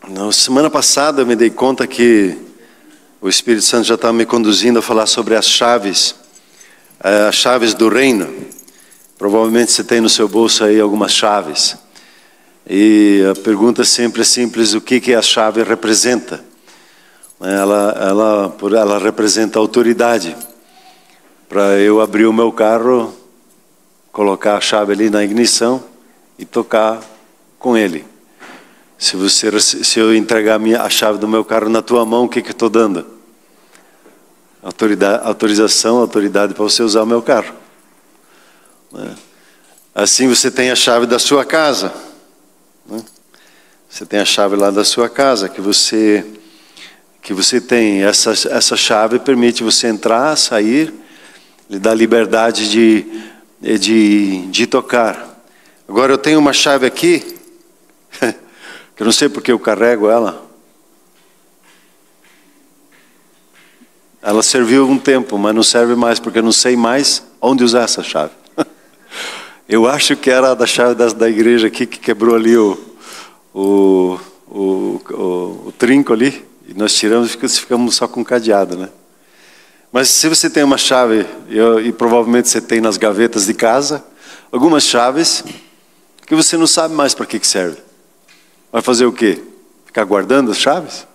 Na semana passada eu me dei conta que o Espírito Santo já estava me conduzindo a falar sobre as chaves do reino. Provavelmente você tem no seu bolso aí algumas chaves. E a pergunta sempre é simples: o que a chave representa? Ela representa autoridade. Para eu abrir o meu carro, colocar a chave ali na ignição e tocar com ele. Se eu entregar a chave do meu carro na tua mão, o que eu estou dando? Autoridade para você usar o meu carro. Assim você tem a chave da sua casa. Você tem a chave lá da sua casa que você tem. Essa chave permite você entrar, sair, lhe dá liberdade de tocar. Agora eu tenho uma chave aqui, que eu não sei porque eu carrego ela. Ela serviu um tempo, mas não serve mais, porque eu não sei mais onde usar essa chave. Eu acho que era da chave da igreja aqui, que quebrou ali o trinco ali, e nós tiramos e ficamos só com cadeado, né? Mas se você tem uma chave, e provavelmente você tem nas gavetas de casa, algumas chaves que você não sabe mais para que serve. Vai fazer o quê? Ficar guardando as chaves?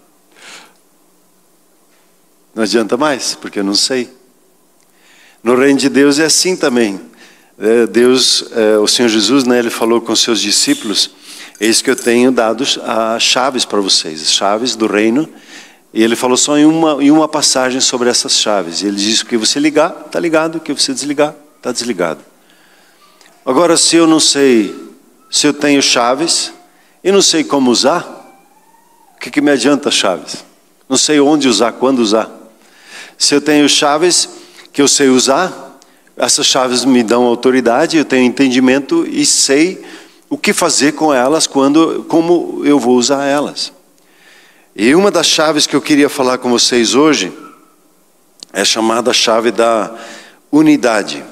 Não adianta mais, porque eu não sei. No reino de Deus é assim também. O Senhor Jesus, né, ele falou com seus discípulos: eis que eu tenho dado as chaves para vocês, as chaves do reino. E ele falou só em uma passagem sobre essas chaves. Ele disse: o que você ligar, está ligado. O que você desligar, está desligado. Agora, se eu não sei, se eu tenho chaves e não sei como usar, o que me adianta as chaves? Não sei onde usar, quando usar. Se eu tenho chaves que eu sei usar, essas chaves me dão autoridade, eu tenho entendimento e sei o que fazer com elas, como eu vou usar elas. E uma das chaves que eu queria falar com vocês hoje é chamada chave da unidade.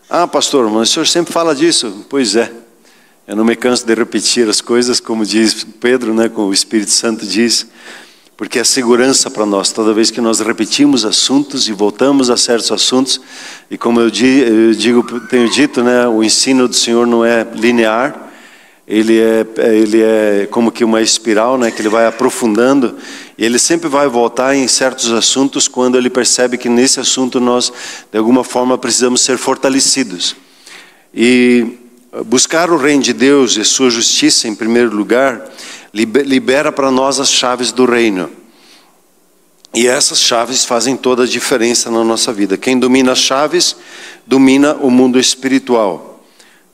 Ah, pastor, mas o senhor sempre fala disso. Pois é, eu não me canso de repetir as coisas, como diz Pedro, né, como o Espírito Santo diz, porque é segurança para nós. Toda vez que nós repetimos assuntos e voltamos a certos assuntos, e como eu tenho dito, né, o ensino do Senhor não é linear. Ele é como que uma espiral, né, que ele vai aprofundando, e ele sempre vai voltar em certos assuntos quando ele percebe que nesse assunto nós, de alguma forma, precisamos ser fortalecidos. E buscar o reino de Deus e sua justiça em primeiro lugar, libera para nós as chaves do reino. E essas chaves fazem toda a diferença na nossa vida. Quem domina as chaves, domina o mundo espiritual.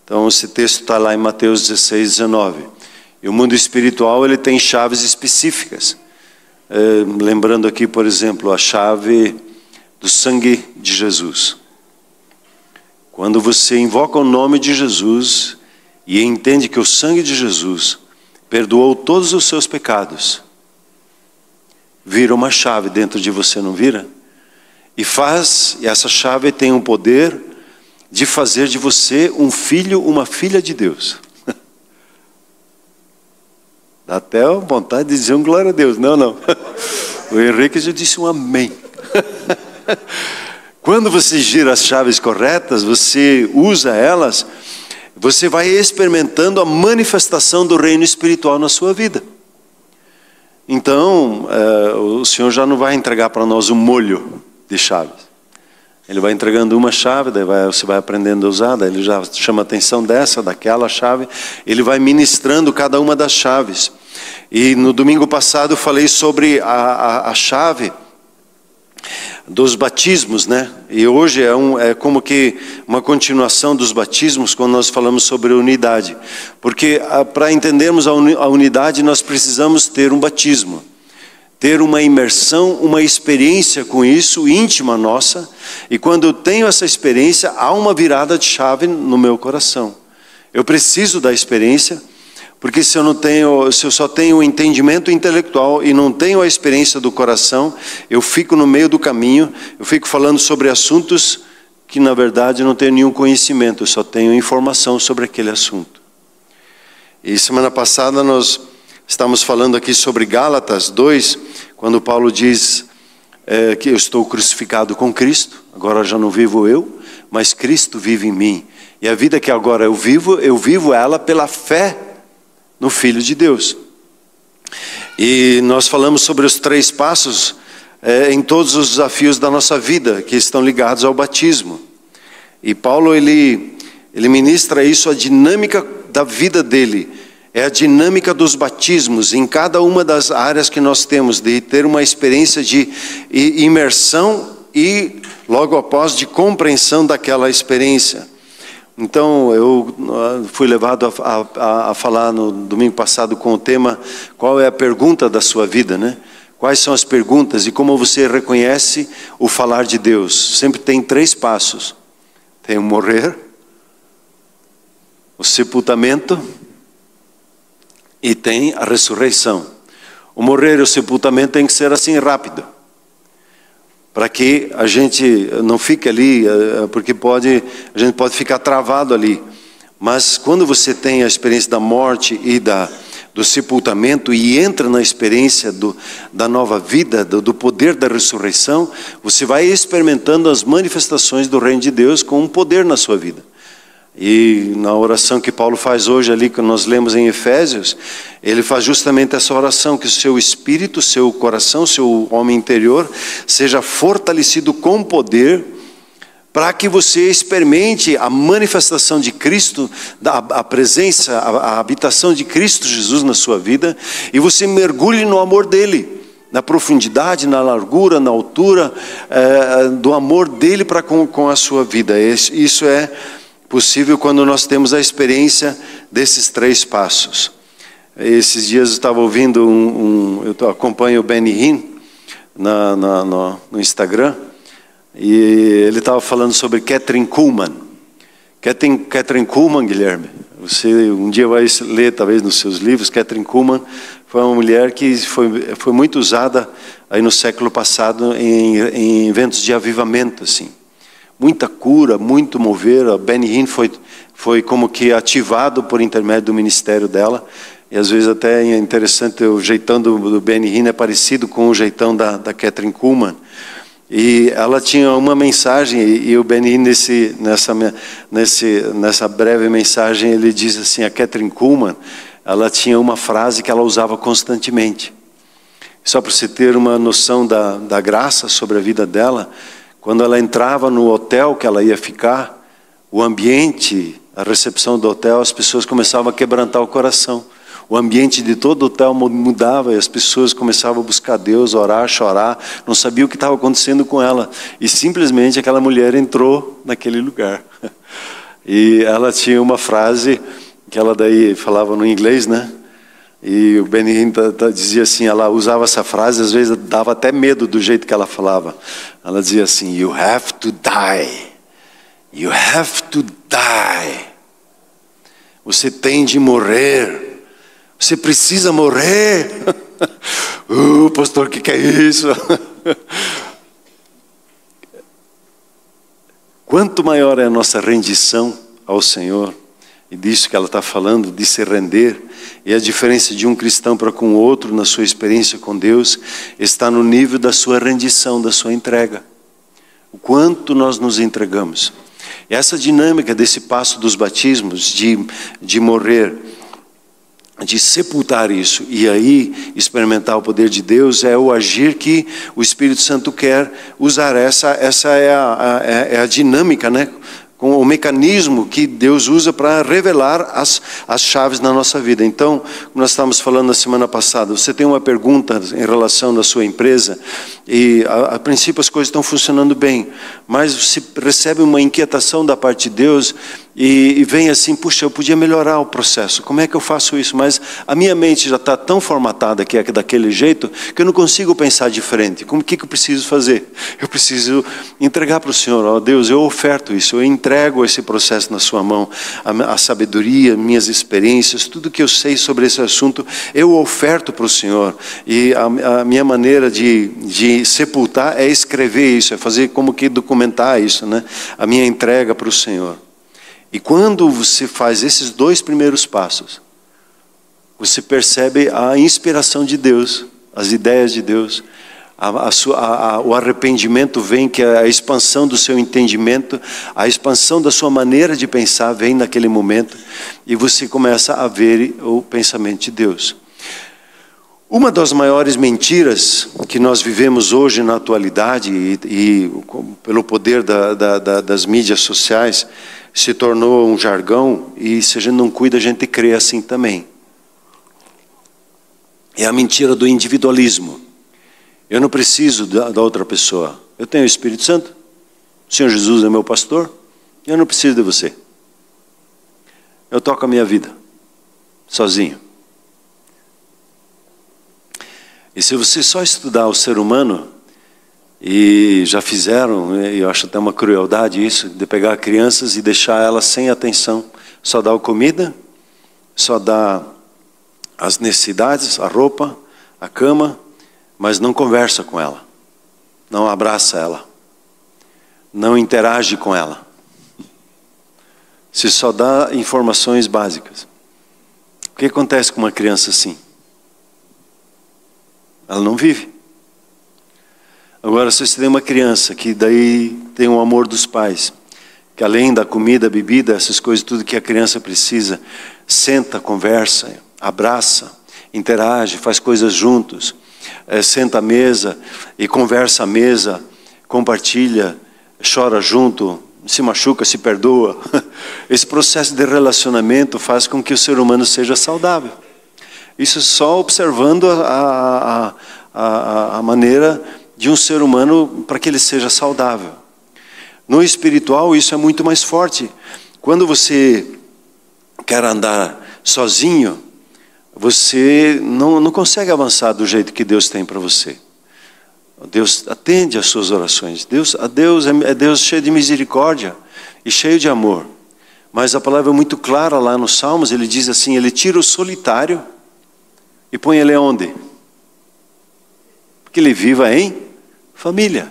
Então esse texto está lá em Mateus 16, 19. E o mundo espiritual, ele tem chaves específicas. Lembrando aqui, por exemplo, a chave do sangue de Jesus. Quando você invoca o nome de Jesus e entende que o sangue de Jesus perdoou todos os seus pecados, vira uma chave dentro de você, não vira? E essa chave tem um poder de fazer de você um filho, uma filha de Deus. Dá até vontade de dizer um glória a Deus. Não. O Henrique já disse um amém. Quando você gira as chaves corretas, você usa elas, você vai experimentando a manifestação do reino espiritual na sua vida. Então, o Senhor já não vai entregar para nós um molho de chaves. Ele vai entregando uma chave, daí você vai aprendendo a usar, daí ele já chama a atenção daquela chave. Ele vai ministrando cada uma das chaves. E no domingo passado eu falei sobre a chave dos batismos, né? E hoje é como que uma continuação dos batismos, quando nós falamos sobre unidade. Porque para entendermos a unidade, nós precisamos ter um batismo. Ter uma imersão, uma experiência com isso, íntima nossa. E quando eu tenho essa experiência, há uma virada de chave no meu coração. Eu preciso da experiência, porque se eu só tenho o entendimento intelectual e não tenho a experiência do coração, eu fico no meio do caminho, eu fico falando sobre assuntos que na verdade não tenho nenhum conhecimento, eu só tenho informação sobre aquele assunto. E semana passada nós Estamos falando aqui sobre Gálatas 2, quando Paulo diz que eu estou crucificado com Cristo, agora já não vivo eu, mas Cristo vive em mim. E a vida que agora eu vivo ela pela fé no Filho de Deus. E nós falamos sobre os 3 passos em todos os desafios da nossa vida, que estão ligados ao batismo. E Paulo, ele ministra isso, a dinâmica da vida dele. É a dinâmica dos batismos em cada uma das áreas que nós temos, de ter uma experiência de imersão e logo após de compreensão daquela experiência. Então eu fui levado a falar no domingo passado com o tema, qual é a pergunta da sua vida, né? Quais são as perguntas e como você reconhece o falar de Deus? Sempre tem 3 passos. Tem o morrer, o sepultamento e tem a ressurreição. O morrer e o sepultamento tem que ser assim rápido, para que a gente não fique ali, porque a gente pode ficar travado ali. Mas quando você tem a experiência da morte e do sepultamento e entra na experiência da nova vida, do poder da ressurreição, você vai experimentando as manifestações do reino de Deus com um poder na sua vida. E na oração que Paulo faz hoje ali, que nós lemos em Efésios, ele faz justamente essa oração, que o seu espírito, seu coração, seu homem interior seja fortalecido com poder, para que você experimente a manifestação de Cristo, a presença, a habitação de Cristo Jesus na sua vida, e você mergulhe no amor dele, na profundidade, na largura, na altura, do amor dele para com a sua vida. Isso é possível quando nós temos a experiência desses 3 passos. Esses dias eu estava ouvindo eu acompanho o Benny Hinn no Instagram, e ele estava falando sobre Kathryn Kuhlman. Kathryn Kuhlman, Guilherme, você um dia vai ler talvez nos seus livros. Kathryn Kuhlman foi uma mulher que foi muito usada aí no século passado em eventos de avivamento, assim. Muita cura, muito mover. A Benny Hinn foi como que ativado por intermédio do ministério dela. E às vezes até é interessante, o jeitão do Benny Hinn é parecido com o jeitão da Kathryn Kuhlman. E ela tinha uma mensagem, e o Benny Hinn nessa breve mensagem, ele diz assim, a Kathryn Kuhlman, ela tinha uma frase que ela usava constantemente. Só para você ter uma noção da graça sobre a vida dela, quando ela entrava no hotel que ela ia ficar, o ambiente, a recepção do hotel, as pessoas começavam a quebrantar o coração. O ambiente de todo o hotel mudava e as pessoas começavam a buscar Deus, orar, chorar, não sabiam o que estava acontecendo com ela. E simplesmente aquela mulher entrou naquele lugar. E ela tinha uma frase que ela daí falava no inglês, né? E o Benny Hinn dizia assim, ela usava essa frase, às vezes dava até medo do jeito que ela falava. Ela dizia assim, you have to die. You have to die. Você tem de morrer. Você precisa morrer. Pastor, o que é isso? Quanto maior é a nossa rendição ao Senhor, e disso que ela está falando, de se render, e a diferença de um cristão para com o outro na sua experiência com Deus, está no nível da sua rendição, da sua entrega. O quanto nós nos entregamos. E essa dinâmica desse passo dos batismos, de morrer, de sepultar isso e aí experimentar o poder de Deus, é o agir que o Espírito Santo quer usar. Essa é a dinâmica, né? Com o mecanismo que Deus usa para revelar as chaves na nossa vida. Então, como nós estávamos falando na semana passada, você tem uma pergunta em relação à sua empresa e a princípio as coisas estão funcionando bem, mas você recebe uma inquietação da parte de Deus e vem assim, puxa, eu podia melhorar o processo, como é que eu faço isso? Mas a minha mente já está tão formatada que é daquele jeito que eu não consigo pensar diferente. O que eu preciso fazer? Eu preciso entregar para o Senhor. Ó Deus, eu oferto isso, eu entrego esse processo na sua mão, a sabedoria, minhas experiências, tudo que eu sei sobre esse assunto, eu oferto para o Senhor. E a minha maneira de sepultar é escrever isso, é fazer como que documentar isso, né? A minha entrega para o Senhor. E quando você faz esses 2 primeiros passos, você percebe a inspiração de Deus, as ideias de Deus. O arrependimento vem, que é a expansão do seu entendimento, a expansão da sua maneira de pensar vem naquele momento, e você começa a ver o pensamento de Deus. Uma das maiores mentiras que nós vivemos hoje na atualidade, e pelo poder das mídias sociais, se tornou um jargão, e se a gente não cuida, a gente crê assim também. É a mentira do individualismo. Eu não preciso da outra pessoa. Eu tenho o Espírito Santo, o Senhor Jesus é meu pastor, eu não preciso de você. Eu toco a minha vida, sozinho. E se você só estudar o ser humano, e já fizeram, eu acho até uma crueldade isso, de pegar crianças e deixar elas sem atenção, só dar a comida, só dar as necessidades, a roupa, a cama, mas não conversa com ela, não abraça ela, não interage com ela. Se só dá informações básicas. O que acontece com uma criança assim? Ela não vive. Agora, se você tem uma criança que daí tem o amor dos pais, que além da comida, bebida, essas coisas, tudo que a criança precisa, senta, conversa, abraça, interage, faz coisas juntos, senta à mesa e conversa à mesa, compartilha, chora junto, se machuca, se perdoa. Esse processo de relacionamento faz com que o ser humano seja saudável. Isso só observando a maneira de um ser humano para que ele seja saudável. No espiritual isso é muito mais forte. Quando você quer andar sozinho, você não consegue avançar do jeito que Deus tem para você. Deus atende às suas orações. Deus é Deus cheio de misericórdia e cheio de amor. Mas a palavra é muito clara lá nos Salmos, ele diz assim, ele tira o solitário e põe ele onde? Que ele viva em família.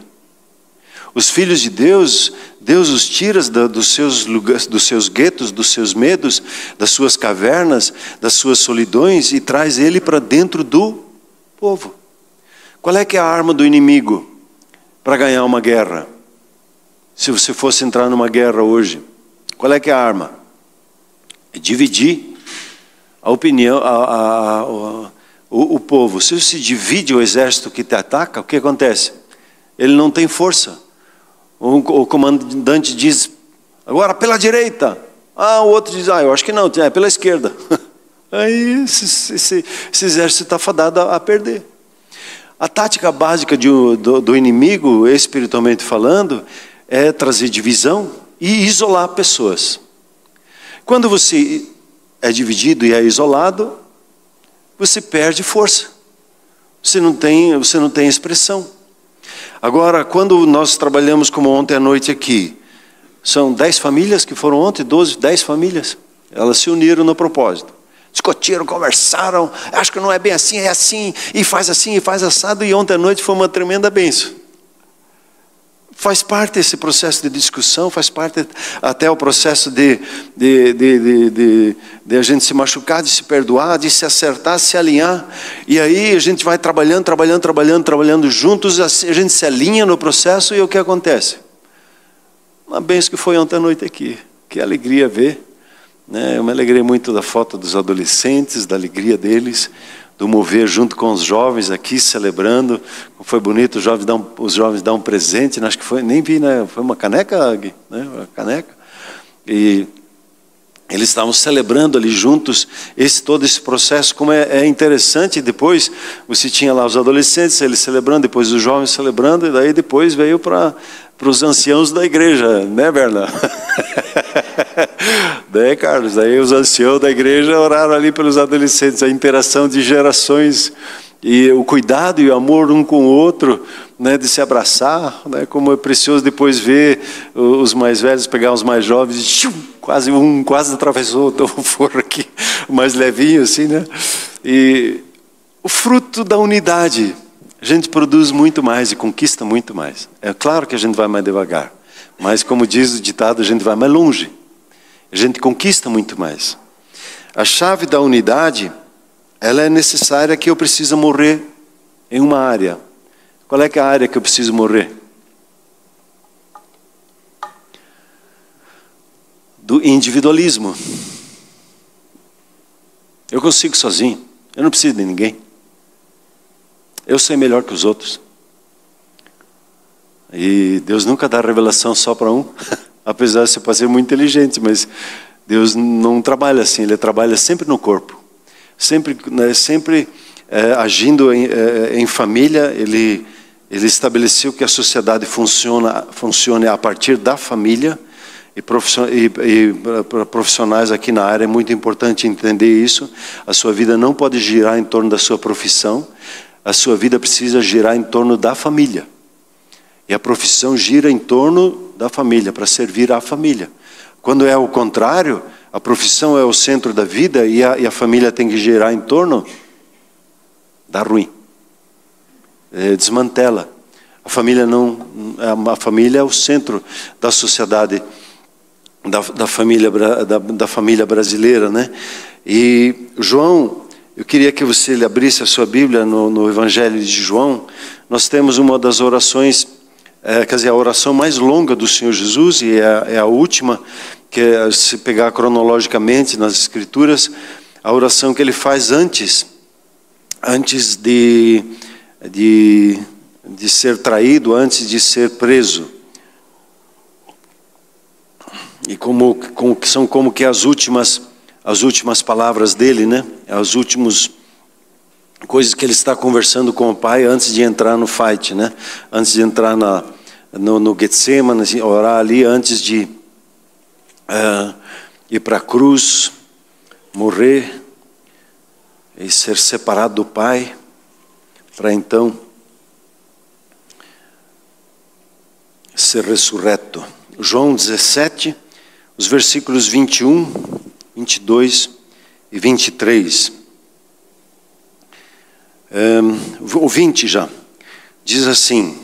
Os filhos de Deus, Deus os tira dos seus guetos, dos seus medos, das suas cavernas, das suas solidões e traz ele para dentro do povo. Qual é que é a arma do inimigo para ganhar uma guerra? Se você fosse entrar numa guerra hoje, qual é que é a arma? É dividir a opinião, o povo. Se você divide o exército que te ataca, o que acontece? Ele não tem força. O comandante diz, agora pela direita. O outro diz, eu acho que não, é pela esquerda. Aí esse exército está fadado a perder. A tática básica do inimigo, espiritualmente falando, é trazer divisão e isolar pessoas. Quando você é dividido e é isolado, você perde força. Você não tem expressão. Agora, quando nós trabalhamos como ontem à noite aqui, são 10 famílias que foram ontem, 10 famílias. Elas se uniram no propósito. Discutiram, conversaram, acho que não é bem assim, é assim, e faz assado, e ontem à noite foi uma tremenda bênção. Faz parte esse processo de discussão, faz parte até o processo de a gente se machucar, de se perdoar, de se acertar, se alinhar. E aí a gente vai trabalhando juntos, a gente se alinha no processo e o que acontece? Uma bênção que foi ontem à noite aqui. Que alegria ver. Eu me alegrei muito da foto dos adolescentes, da alegria deles, do mover junto com os jovens aqui, celebrando. Foi bonito, os jovens dão um presente, acho que foi, nem vi, né? Foi uma caneca, Gui, né? Uma caneca. E eles estavam celebrando ali juntos todo esse processo, como é interessante. Depois você tinha lá os adolescentes, eles celebrando, depois os jovens celebrando, e daí depois veio para os anciãos da igreja, né, Berna? Daí, Carlos, daí os anciãos da igreja oraram ali pelos adolescentes, a interação de gerações, e o cuidado e o amor um com o outro, né, de se abraçar, né, como é precioso depois ver os mais velhos pegar os mais jovens, e quase atravessou o forro aqui, mais levinho assim, né? E o fruto da unidade, a gente produz muito mais e conquista muito mais. É claro que a gente vai mais devagar, mas como diz o ditado, a gente vai mais longe. A gente conquista muito mais. A chave da unidade ela é necessária que eu preciso morrer em uma área. Qual é que é a área que eu preciso morrer? Do individualismo. Eu consigo sozinho, eu não preciso de ninguém. Eu sei melhor que os outros. E Deus nunca dá revelação só para um, apesar de você pode ser muito inteligente, mas Deus não trabalha assim, Ele trabalha sempre no corpo. Sempre agindo em família, Ele estabeleceu que a sociedade funcione a partir da família. E para profissionais aqui na área é muito importante entender isso. A sua vida não pode girar em torno da sua profissão. A sua vida precisa girar em torno da família. E a profissão gira em torno da família, para servir à família. Quando é o contrário, a profissão é o centro da vida e a família tem que girar em torno, dá ruim. Desmantela. A família é o centro da sociedade, da família brasileira, né? E João, eu queria que você abrisse a sua Bíblia no Evangelho de João. Nós temos uma das orações, quer dizer, a oração mais longa do Senhor Jesus, e é a última, que se pegar cronologicamente nas Escrituras, a oração que ele faz antes de ser traído, antes de ser preso. E são como que as últimas palavras dele, né? As últimas coisas que ele está conversando com o Pai antes de entrar no fight, né? Antes de entrar no Getsemane, orar ali, antes de ir para a cruz, morrer e ser separado do Pai, para então ser ressurreto. João 17, os versículos 21, 22 e 23. O 20 já. Diz assim: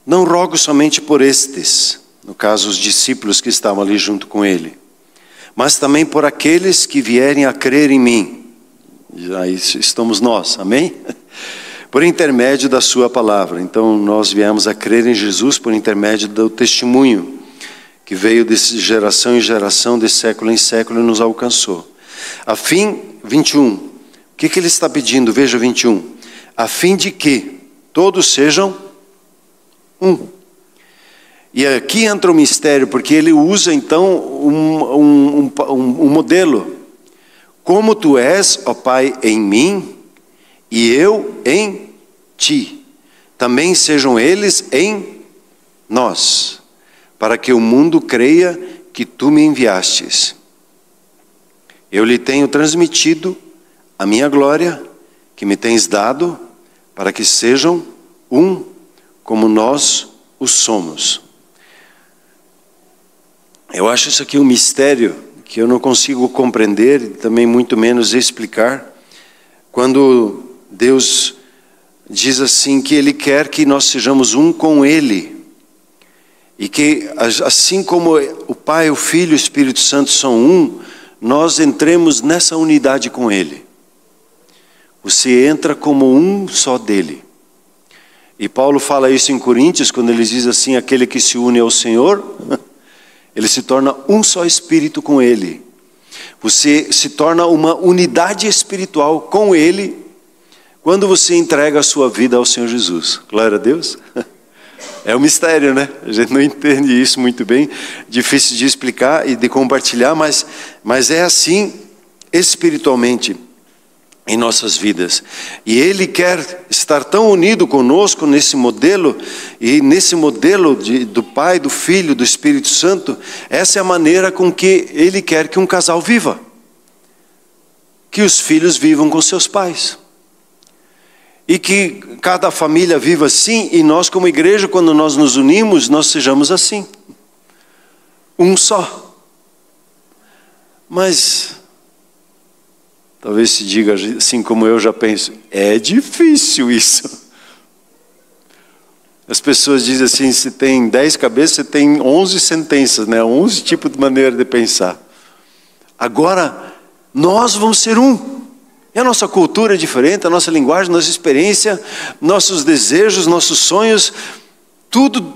não rogo somente por estes, no caso os discípulos que estavam ali junto com ele, mas também por aqueles que vierem a crer em mim. E aí estamos nós, amém? Por intermédio da sua palavra. Então nós viemos a crer em Jesus por intermédio do testemunho que veio de geração em geração, de século em século e nos alcançou. A fim, 21, o que ele está pedindo? Veja 21. A fim de que todos sejam um. E aqui entra o mistério, porque ele usa então um modelo. Como tu és, ó Pai, em mim, e eu em ti, também sejam eles em nós, para que o mundo creia que tu me enviastes. Eu lhe tenho transmitido a minha glória, que me tens dado, para que sejam um, como nós o somos. Eu acho isso aqui um mistério que eu não consigo compreender e também muito menos explicar. Quando Deus diz assim que Ele quer que nós sejamos um com Ele. E que assim como o Pai, o Filho e o Espírito Santo são um, nós entremos nessa unidade com Ele. Você entra como um só dele. E Paulo fala isso em Coríntios, quando ele diz assim: aquele que se une ao Senhor, ele se torna um só espírito com Ele. Você se torna uma unidade espiritual com Ele, quando você entrega a sua vida ao Senhor Jesus. Glória a Deus. É um mistério, né? A gente não entende isso muito bem, difícil de explicar e de compartilhar, mas é assim espiritualmente em nossas vidas. E Ele quer estar tão unido conosco nesse modelo, e nesse modelo do Pai, do Filho, do Espírito Santo, essa é a maneira com que Ele quer que um casal viva. Que os filhos vivam com seus pais. E que cada família viva assim, e nós como igreja, quando nós nos unimos, nós sejamos assim. Um só. Mas talvez se diga assim como eu já penso, é difícil isso. As pessoas dizem assim, se tem 10 cabeças, você tem 11 sentenças, né? 11 tipos de maneira de pensar. Agora, nós vamos ser um. E a nossa cultura é diferente, a nossa linguagem, nossa experiência, nossos desejos, nossos sonhos, tudo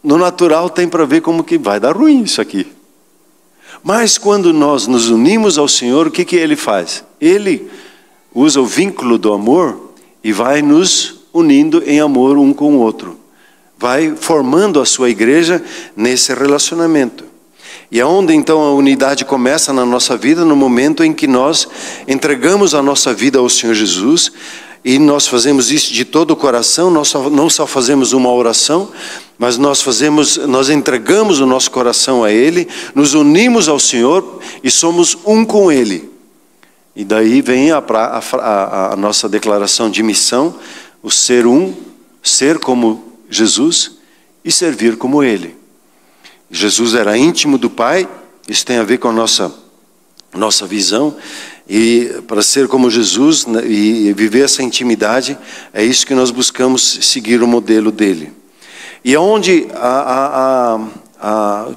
no natural tem para ver como que vai dar ruim isso aqui. Mas quando nós nos unimos ao Senhor, o que Ele faz? Ele usa o vínculo do amor e vai nos unindo em amor um com o outro. Vai formando a sua igreja nesse relacionamento. E é onde então a unidade começa na nossa vida, no momento em que nós entregamos a nossa vida ao Senhor Jesus, e nós fazemos isso de todo o coração. Nós não só fazemos uma oração, mas nós entregamos o nosso coração a Ele, nos unimos ao Senhor e somos um com Ele. E daí vem a nossa declaração de missão, o ser um, ser como Jesus e servir como Ele. Jesus era íntimo do Pai, isso tem a ver com a nossa visão, e para ser como Jesus e viver essa intimidade, é isso que nós buscamos seguir o modelo dele. E aonde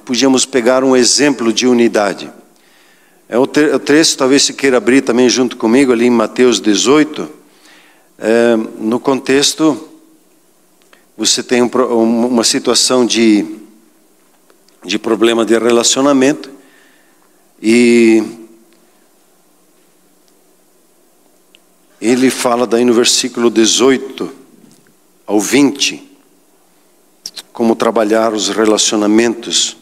podíamos pegar um exemplo de unidade? É o texto, talvez você queira abrir também junto comigo, ali em Mateus 18. No contexto, você tem uma situação de problema de relacionamento, e ele fala daí no versículo 18 ao 20, como trabalhar os relacionamentos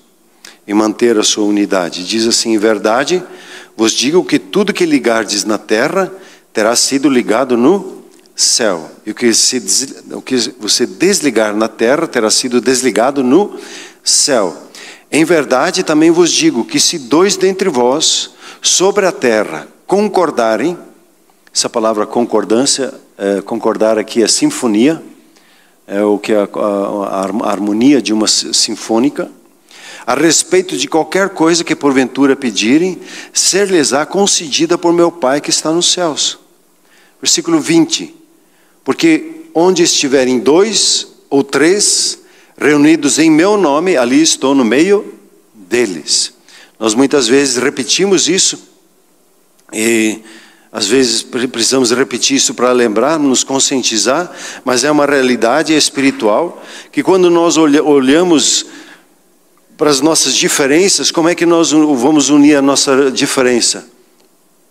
e manter a sua unidade. Diz assim: em verdade, vos digo que tudo que ligardes na terra terá sido ligado no céu, e o que você desligar na terra terá sido desligado no céu. Em verdade, também vos digo que se dois dentre vós sobre a terra concordarem, essa palavra concordância, concordar aqui é sinfonia, é o que a harmonia de uma sinfônica, a respeito de qualquer coisa que porventura pedirem, ser-lhes-á concedida por meu Pai que está nos céus. Versículo 20, porque onde estiverem 2 ou 3 reunidos em meu nome, ali estou no meio deles. Nós muitas vezes repetimos isso, e às vezes precisamos repetir isso para lembrar, nos conscientizar, mas é uma realidade espiritual, que quando nós olhamos para as nossas diferenças, como é que nós vamos unir a nossa diferença?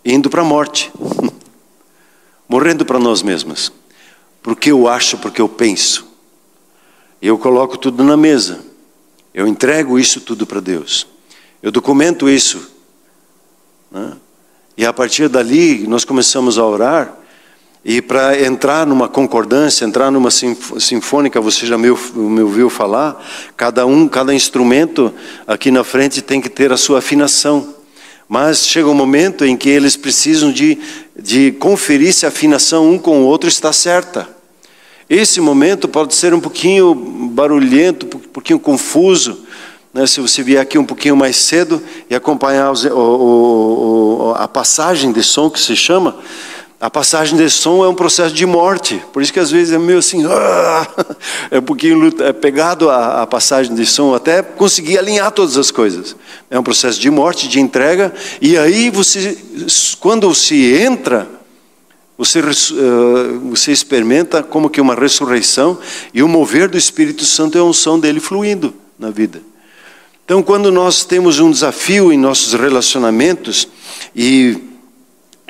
Indo para a morte, morrendo para nós mesmos, porque eu acho, porque eu penso. Eu coloco tudo na mesa, eu entrego isso tudo para Deus, eu documento isso, né? E a partir dali nós começamos a orar, e para entrar numa concordância, entrar numa sinfônica, você já me ouviu falar, cada instrumento aqui na frente tem que ter a sua afinação, mas chega um momento em que eles precisam de conferir se a afinação um com o outro está certa. Esse momento pode ser um pouquinho barulhento, um pouquinho confuso, né? Se você vier aqui um pouquinho mais cedo e acompanhar a passagem de som, que se chama, a passagem de som é um processo de morte, por isso que às vezes é meio assim, é um pouquinho pegado a passagem de som, até conseguir alinhar todas as coisas. É um processo de morte, de entrega, e aí você, quando se entra, você experimenta como que uma ressurreição, e o mover do Espírito Santo é a unção dele fluindo na vida. Então, quando nós temos um desafio em nossos relacionamentos, e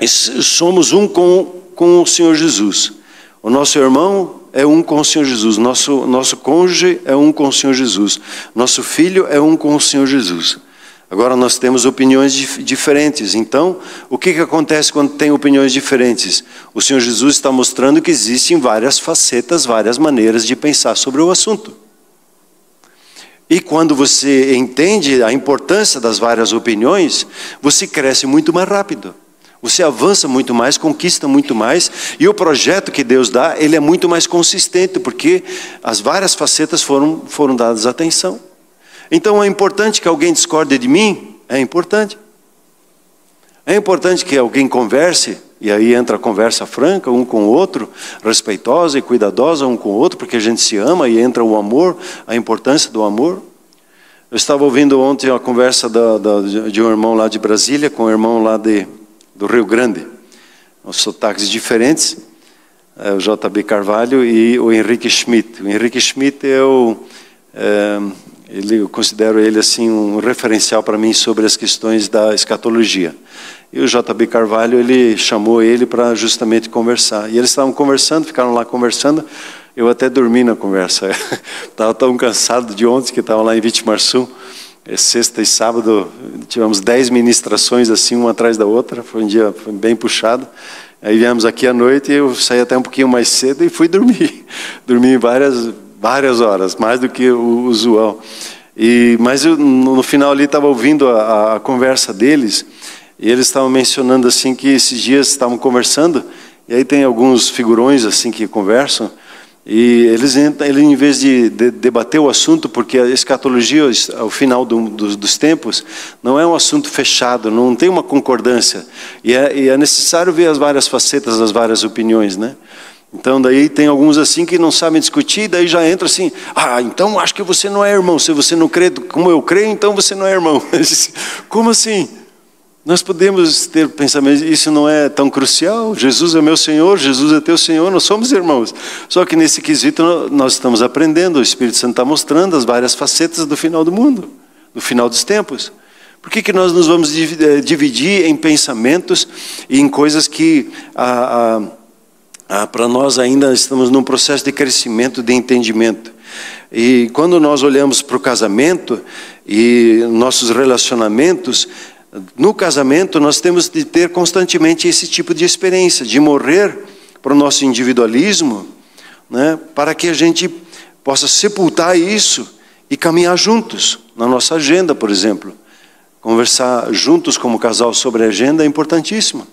somos um com o Senhor Jesus, o nosso irmão é um com o Senhor Jesus, nosso cônjuge é um com o Senhor Jesus, nosso filho é um com o Senhor Jesus. Agora nós temos opiniões diferentes, então o que acontece quando tem opiniões diferentes? O Senhor Jesus está mostrando que existem várias facetas, várias maneiras de pensar sobre o assunto. E quando você entende a importância das várias opiniões, você cresce muito mais rápido. Você avança muito mais, conquista muito mais, e o projeto que Deus dá, ele é muito mais consistente, porque as várias facetas foram dadas atenção. Então é importante que alguém discorde de mim? É importante. É importante que alguém converse, e aí entra a conversa franca, um com o outro, respeitosa e cuidadosa um com o outro, porque a gente se ama, e entra o amor, a importância do amor. Eu estava ouvindo ontem a conversa de um irmão lá de Brasília com um irmão lá do Rio Grande. Os sotaques diferentes. O JB Carvalho e o Henrique Schmidt. O Henrique Schmidt eu considero ele assim um referencial para mim sobre as questões da escatologia. E o JB Carvalho, ele chamou ele para justamente conversar. E eles estavam conversando, ficaram lá conversando. Eu até dormi na conversa. Estava tão cansado de ontem que estava lá em Vitimarçu. Sexta e sábado tivemos 10 ministrações assim, uma atrás da outra. Foi um dia bem puxado. Aí viemos aqui à noite e eu saí até um pouquinho mais cedo e fui dormir. Dormi várias horas, mais do que o usual. Mas eu, no final ali estava ouvindo a conversa deles e eles estavam mencionando assim que esses dias estavam conversando e aí tem alguns figurões assim que conversam e eles em vez de debater o assunto, porque a escatologia ao final dos tempos não é um assunto fechado, não tem uma concordância e é necessário ver as várias facetas, as várias opiniões, né? Então daí tem alguns assim que não sabem discutir, daí já entra assim, então acho que você não é irmão, se você não crê como eu creio, então você não é irmão. Como assim? Nós podemos ter pensamento, isso não é tão crucial, Jesus é meu Senhor, Jesus é teu Senhor, nós somos irmãos. Só que nesse quesito nós estamos aprendendo, o Espírito Santo está mostrando as várias facetas do final do mundo, do final dos tempos. Por que nós nos vamos dividir em pensamentos e em coisas que para nós ainda estamos num processo de crescimento, de entendimento? E quando nós olhamos para o casamento e nossos relacionamentos, no casamento nós temos de ter constantemente esse tipo de experiência, de morrer para o nosso individualismo, né, para que a gente possa sepultar isso e caminhar juntos, na nossa agenda, por exemplo. Conversar juntos como casal sobre a agenda é importantíssimo.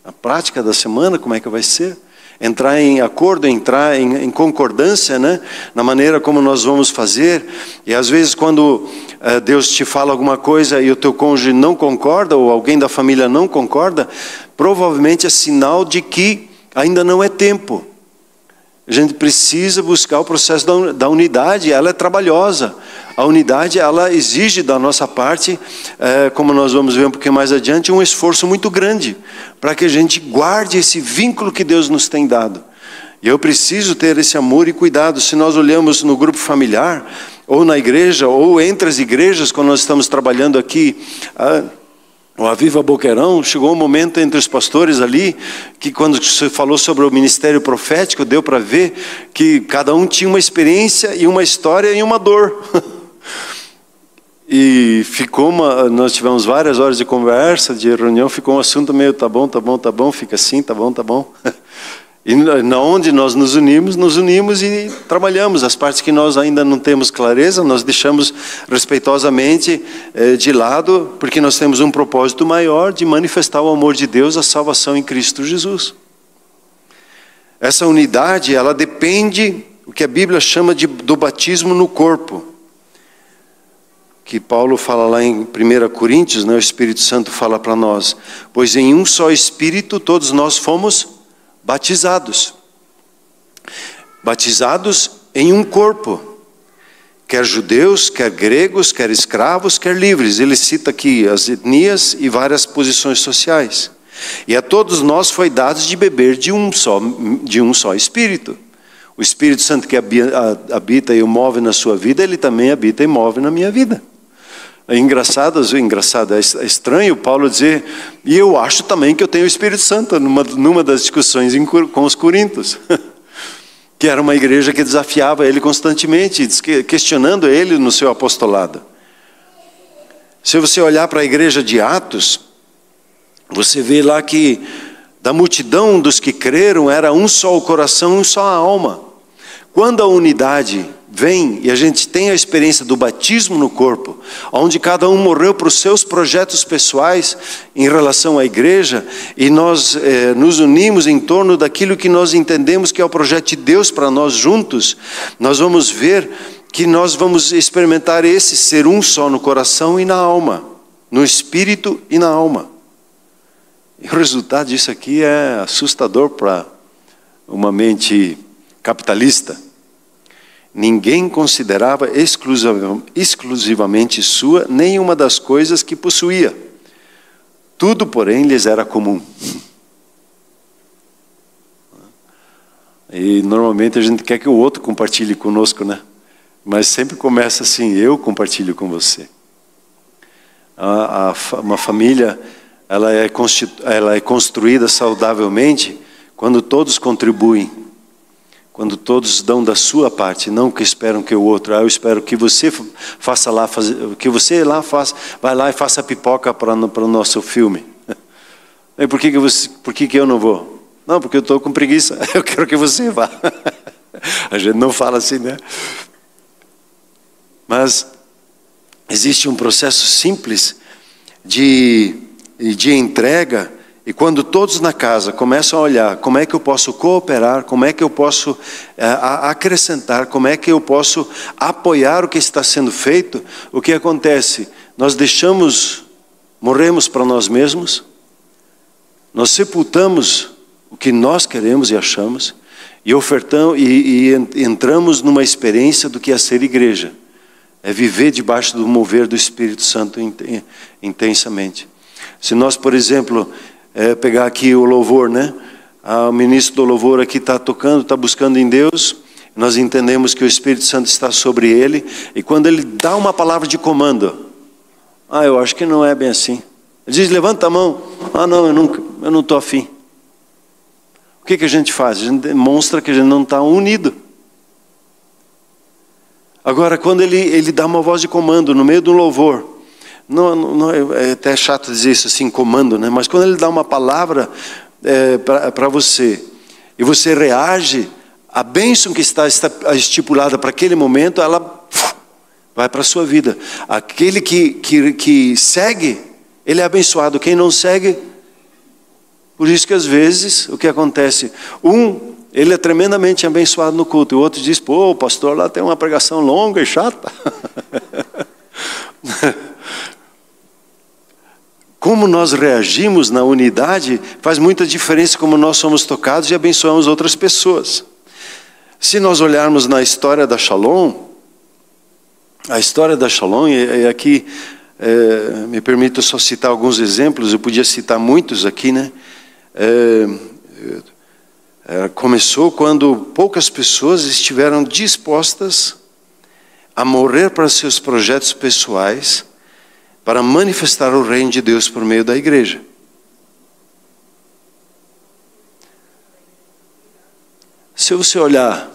A prática da semana, como é que vai ser? Entrar em acordo, entrar em concordância, né? Na maneira como nós vamos fazer. E às vezes quando Deus te fala alguma coisa e o teu cônjuge não concorda, ou alguém da família não concorda, provavelmente é sinal de que ainda não é tempo. A gente precisa buscar o processo da unidade, ela é trabalhosa. A unidade, ela exige da nossa parte, como nós vamos ver um pouquinho mais adiante, um esforço muito grande, para que a gente guarde esse vínculo que Deus nos tem dado. E eu preciso ter esse amor e cuidado. Se nós olhamos no grupo familiar, ou na igreja, ou entre as igrejas, quando nós estamos trabalhando aqui, o Aviva Boqueirão, chegou um momento entre os pastores ali, que quando se falou sobre o ministério profético, deu para ver que cada um tinha uma experiência e uma história e uma dor. E nós tivemos várias horas de conversa, de reunião, ficou um assunto meio tá bom, fica assim, tá bom. E onde nós nos unimos e trabalhamos. As partes que nós ainda não temos clareza, nós deixamos respeitosamente de lado, porque nós temos um propósito maior de manifestar o amor de Deus, a salvação em Cristo Jesus. Essa unidade, ela depende, o que a Bíblia chama do batismo no corpo. Que Paulo fala lá em 1 Coríntios, né, o Espírito Santo fala para nós. Pois em um só Espírito todos nós fomos batizados. Batizados em um corpo. Quer judeus, quer gregos, quer escravos, quer livres. Ele cita aqui as etnias e várias posições sociais. E a todos nós foi dado de beber de um só Espírito. O Espírito Santo que habita e move na sua vida, ele também habita e move na minha vida. É engraçado, é estranho Paulo dizer, e eu acho também que eu tenho o Espírito Santo, numa das discussões com os coríntios, que era uma igreja que desafiava ele constantemente, questionando ele no seu apostolado. Se você olhar para a igreja de Atos, você vê lá que da multidão dos que creram era um só o coração, um só a alma. Quando a unidade vem e a gente tem a experiência do batismo no corpo, onde cada um morreu para os seus projetos pessoais em relação à igreja, e nós nos unimos em torno daquilo que nós entendemos que é o projeto de Deus para nós juntos, nós vamos ver que nós vamos experimentar esse ser um só no coração e na alma, no espírito e na alma. E o resultado disso aqui é assustador para uma mente capitalista. ninguém considerava exclusivamente sua nenhuma das coisas que possuía. Tudo, porém, lhes era comum. E normalmente a gente quer que o outro compartilhe conosco, né? Mas sempre começa assim: eu compartilho com você. Uma família, ela é construída saudavelmente quando todos contribuem, quando todos dão da sua parte, não que esperam que o outro. Eu espero que você faça lá, que você lá faça, vai lá e faça pipoca para o nosso filme. E por que eu não vou? Não, porque eu estou com preguiça. Eu quero que você vá. A gente não fala assim, né? Mas existe um processo simples de entrega, e quando todos na casa começam a olhar como é que eu posso cooperar, como é que eu posso acrescentar, como é que eu posso apoiar o que está sendo feito, o que acontece? Nós morremos para nós mesmos, nós sepultamos o que nós queremos e achamos, e ofertamos e entramos numa experiência do que é ser igreja. É viver debaixo do mover do Espírito Santo intensamente. Se nós, por exemplo, pegar aqui o louvor, né? O ministro do louvor aqui está tocando, está buscando em Deus. Nós entendemos que o Espírito Santo está sobre ele. E quando ele dá uma palavra de comando, eu acho que não é bem assim. Ele diz: levanta a mão. Não, eu não estou afim. O que a gente faz? A gente demonstra que a gente não está unido. Agora, quando ele dá uma voz de comando no meio do louvor, não, é até chato dizer isso assim, comando, né? Mas quando ele dá uma palavra para você, e você reage, a bênção que está estipulada para aquele momento, ela vai para a sua vida. Aquele que segue, ele é abençoado. Quem não segue, por isso que às vezes, o que acontece? Ele é tremendamente abençoado no culto. E o outro diz: pô, o pastor lá tem uma pregação longa e chata. Como nós reagimos na unidade faz muita diferença, como nós somos tocados e abençoamos outras pessoas. Se nós olharmos na história da Shalom, a história da Shalom, e aqui me permito só citar alguns exemplos, eu podia citar muitos aqui, né? Começou quando poucas pessoas estiveram dispostas a morrer para seus projetos pessoais, para manifestar o reino de Deus por meio da igreja. Se você olhar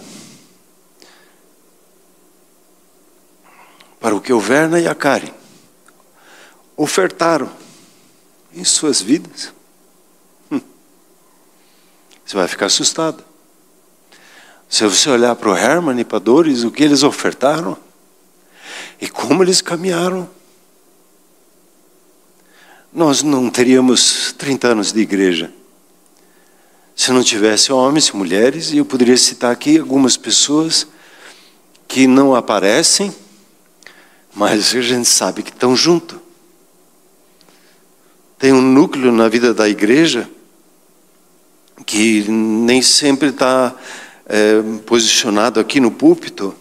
para o que o Werner e a Karen ofertaram em suas vidas, você vai ficar assustado. Se você olhar para o Herman e para a Doris, o que eles ofertaram e como eles caminharam, nós não teríamos 30 anos de igreja se não tivesse homens e mulheres. E eu poderia citar aqui algumas pessoas que não aparecem, mas a gente sabe que estão junto. Tem um núcleo na vida da igreja que nem sempre está posicionado aqui no púlpito,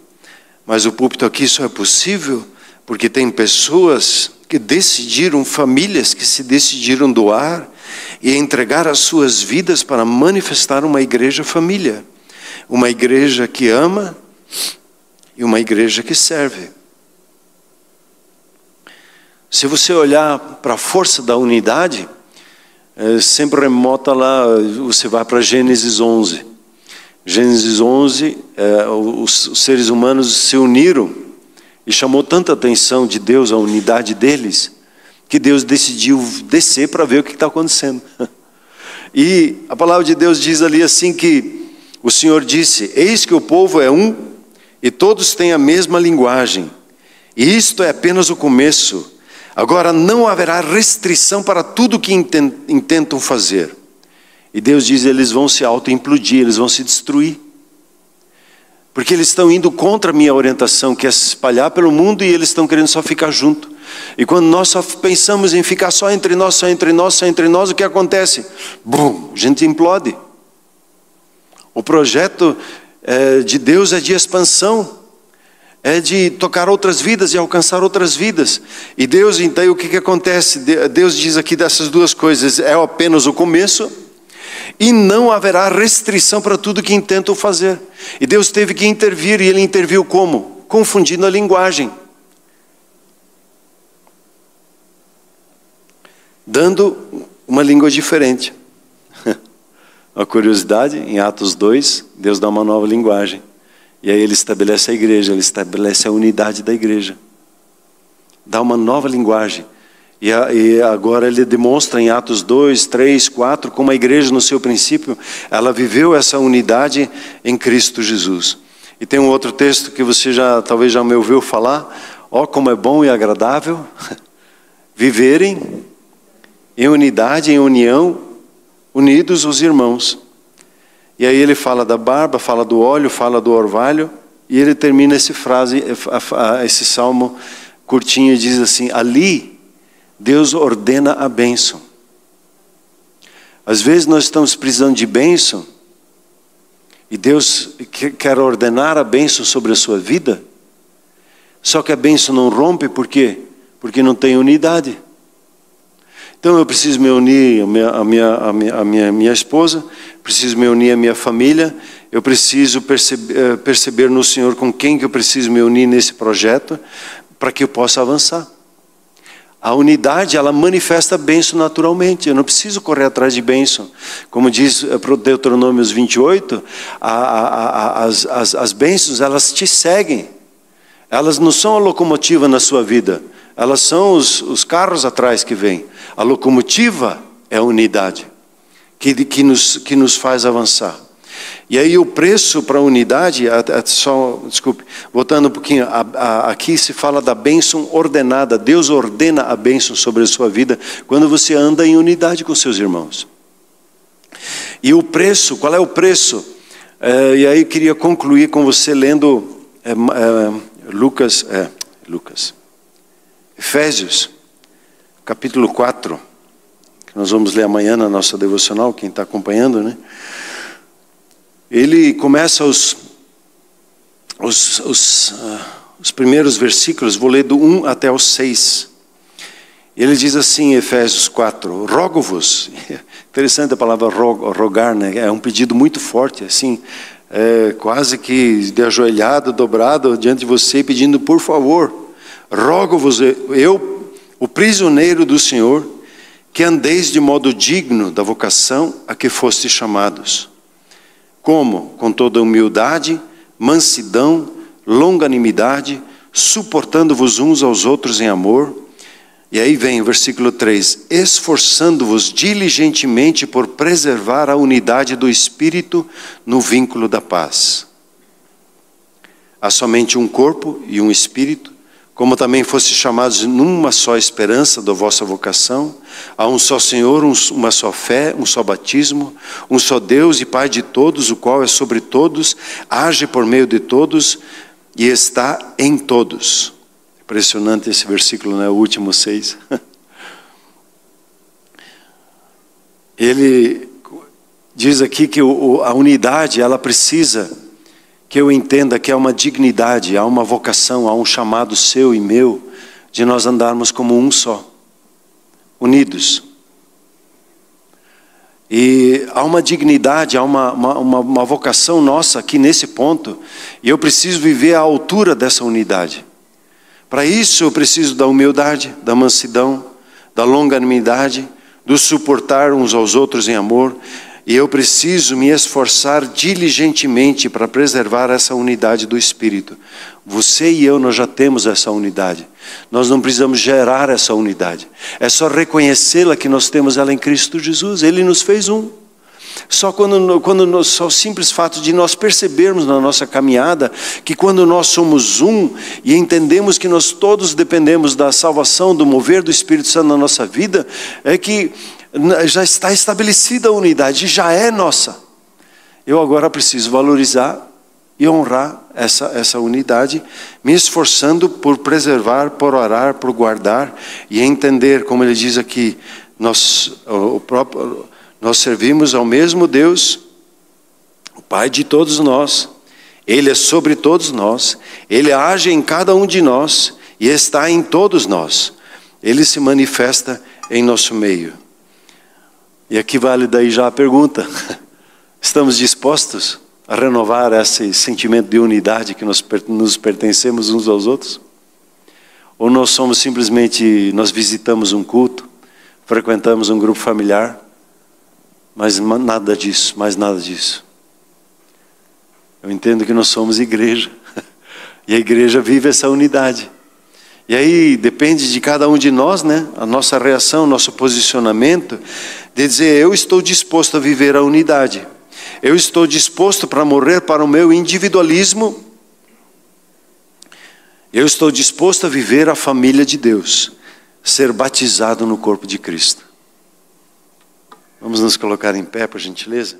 mas o púlpito aqui só é possível porque tem pessoas que decidiram, famílias que se decidiram doar e entregar as suas vidas para manifestar uma igreja família, uma igreja que ama e uma igreja que serve. Se você olhar para a força da unidade, sempre remota lá, você vai para Gênesis 11. Gênesis 11, os seres humanos se uniram e chamou tanta atenção de Deus, a unidade deles, que Deus decidiu descer para ver o que está acontecendo. E a palavra de Deus diz ali assim que o Senhor disse: eis que o povo é um e todos têm a mesma linguagem. E isto é apenas o começo. Agora não haverá restrição para tudo que intentam fazer. E Deus diz: eles vão se auto-implodir, eles vão se destruir. Porque eles estão indo contra a minha orientação, que é se espalhar pelo mundo, e eles estão querendo só ficar junto. E quando nós só pensamos em ficar só entre nós, só entre nós, só entre nós, o que acontece? Bum, a gente implode. O projeto de Deus é de expansão. é de tocar outras vidas e alcançar outras vidas. E Deus, então, o que acontece? Deus diz aqui dessas duas coisas: é apenas o começo, e não haverá restrição para tudo que intentam fazer. E Deus teve que intervir, e Ele interviu como? Confundindo a linguagem, dando uma língua diferente. Uma curiosidade, em Atos 2, Deus dá uma nova linguagem. E aí Ele estabelece a igreja, Ele estabelece a unidade da igreja. Dá uma nova linguagem. E agora Ele demonstra em Atos 2, 3, 4, como a igreja no seu princípio, ela viveu essa unidade em Cristo Jesus. E tem um outro texto que você talvez já me ouviu falar: ó, como é bom e agradável viverem em unidade, em união, unidos os irmãos. E aí ele fala da barba, fala do óleo, fala do orvalho, e ele termina esse salmo curtinho e diz assim: ali Deus ordena a bênção. Às vezes nós estamos precisando de bênção, e Deus quer ordenar a bênção sobre a sua vida, só que a bênção não rompe, por quê? Porque não tem unidade. Então eu preciso me unir à minha esposa, preciso me unir à minha família, eu preciso perceber no Senhor com quem que eu preciso me unir nesse projeto, para que eu possa avançar. A unidade, ela manifesta bênção naturalmente, eu não preciso correr atrás de bênção. Como diz Deuteronômios 28, as bênçãos, elas te seguem. Elas não são a locomotiva na sua vida, elas são os carros atrás que vêm. A locomotiva é a unidade, que nos faz avançar. E aí o preço para a unidade, desculpe, voltando um pouquinho, aqui se fala da bênção ordenada. Deus ordena a bênção sobre a sua vida quando você anda em unidade com seus irmãos. E o preço, qual é o preço? E aí eu queria concluir com você lendo Efésios, capítulo 4, que nós vamos ler amanhã na nossa devocional, quem está acompanhando, né? Ele começa os primeiros versículos, vou ler do 1 até o 6. Ele diz assim, Efésios 4, rogo-vos. Interessante a palavra rogar, né? É um pedido muito forte, assim, quase que de ajoelhado, dobrado diante de você, pedindo: por favor, rogo-vos, eu, o prisioneiro do Senhor, que andeis de modo digno da vocação a que fostes chamados. Como? Com toda humildade, mansidão, longanimidade, suportando-vos uns aos outros em amor. E aí vem o versículo 3, esforçando-vos diligentemente por preservar a unidade do Espírito no vínculo da paz. Há somente um corpo e um Espírito, como também fostes chamados numa só esperança da vossa vocação. Há um só Senhor, uma só fé, um só batismo, um só Deus e Pai de todos, o qual é sobre todos, age por meio de todos e está em todos. Impressionante esse versículo, né? O último 6. Ele diz aqui que a unidade, ela precisa que eu entenda que há uma dignidade, há uma vocação, há um chamado seu e meu, de nós andarmos como um só, unidos. E há uma dignidade, há uma vocação nossa aqui nesse ponto, e eu preciso viver à altura dessa unidade. Para isso eu preciso da humildade, da mansidão, da longanimidade, do suportar uns aos outros em amor. E eu preciso me esforçar diligentemente para preservar essa unidade do Espírito. Você e eu, nós já temos essa unidade. Nós não precisamos gerar essa unidade. É só reconhecê-la, que nós temos ela em Cristo Jesus. Ele nos fez um. Só só o simples fato de nós percebermos na nossa caminhada que quando nós somos um e entendemos que nós todos dependemos da salvação, do mover do Espírito Santo na nossa vida, é que já está estabelecida a unidade, já é nossa. Eu agora preciso valorizar e honrar essa unidade, me esforçando por preservar, por orar, por guardar e entender, como ele diz aqui, nós servimos ao mesmo Deus, o Pai de todos nós, Ele é sobre todos nós, Ele age em cada um de nós e está em todos nós. Ele se manifesta em nosso meio. E aqui vale daí já a pergunta: estamos dispostos a renovar esse sentimento de unidade que nós nos pertencemos uns aos outros? Ou nós somos simplesmente, nós visitamos um culto, frequentamos um grupo familiar, mas nada disso, mais nada disso. Eu entendo que nós somos igreja, e a igreja vive essa unidade. E aí depende de cada um de nós, né? A nossa reação, nosso posicionamento, de dizer: eu estou disposto a viver a unidade. Eu estou disposto para morrer para o meu individualismo. Eu estou disposto a viver a família de Deus, ser batizado no corpo de Cristo. Vamos nos colocar em pé, por gentileza?